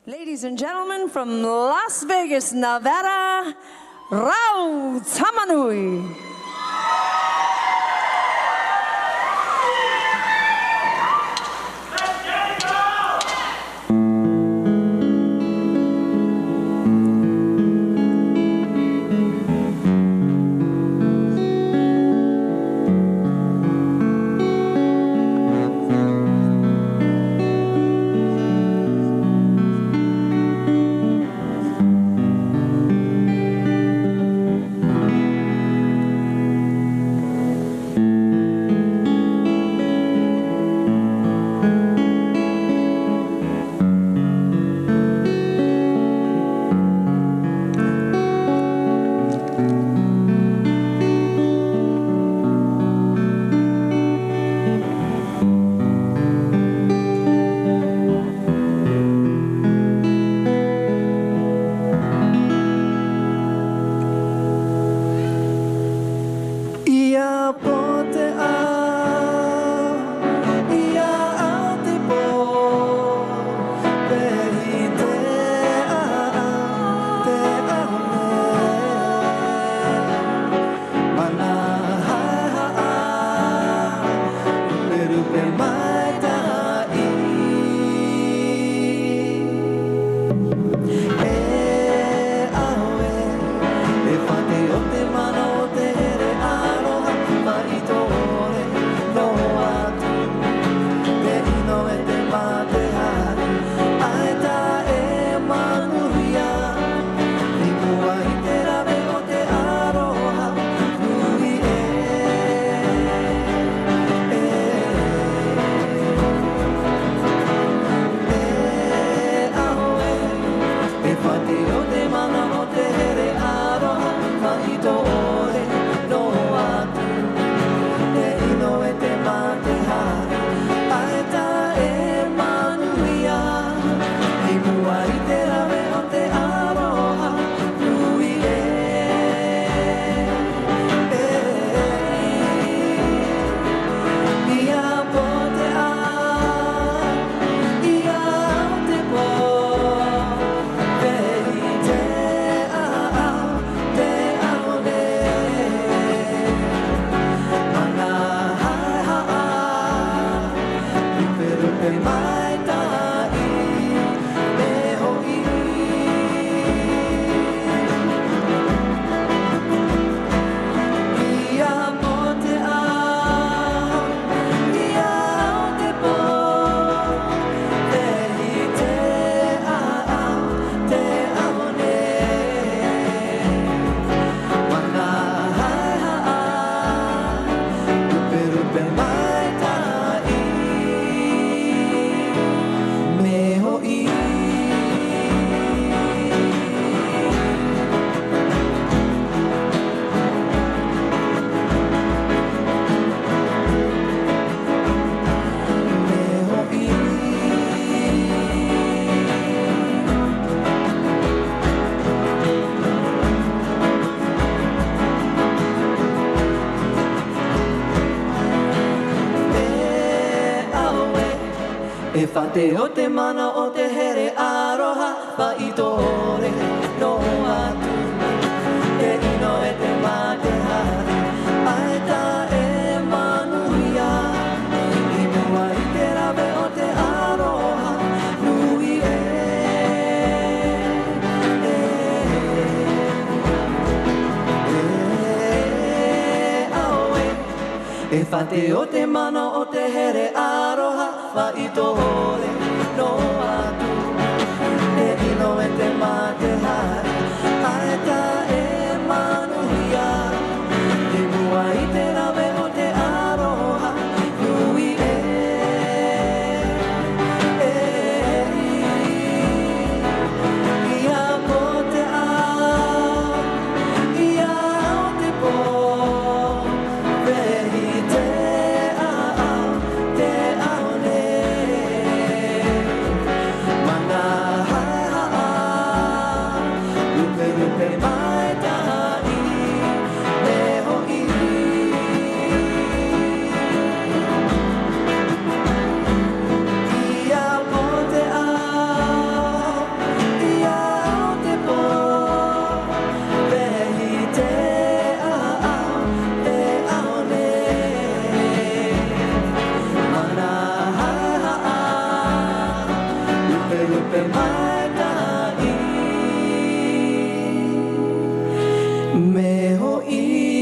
Ladies and gentlemen, from Las Vegas, Nevada, Rao Tamanui. E whate o te mana o te here aroha pa I tōre no atu Te ino e te mate hari Ae tā e manuia I mua I te rawe o te aroha Nui aoe E whate o te mana o te here aroha pa I tōre no atu Te ino e te mate hari Ae tā e manuia Te mua I te rawe o te aroha Nui Ia po te ao Ia o te po Vehi te ao Te ao ne lupe mai tai me ho'i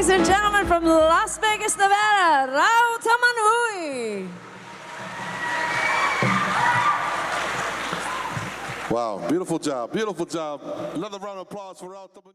Ladies and gentlemen from Las Vegas, Nevada, Rao Tamanui. Wow, beautiful job, beautiful job. Another round of applause for Rao Tamanui.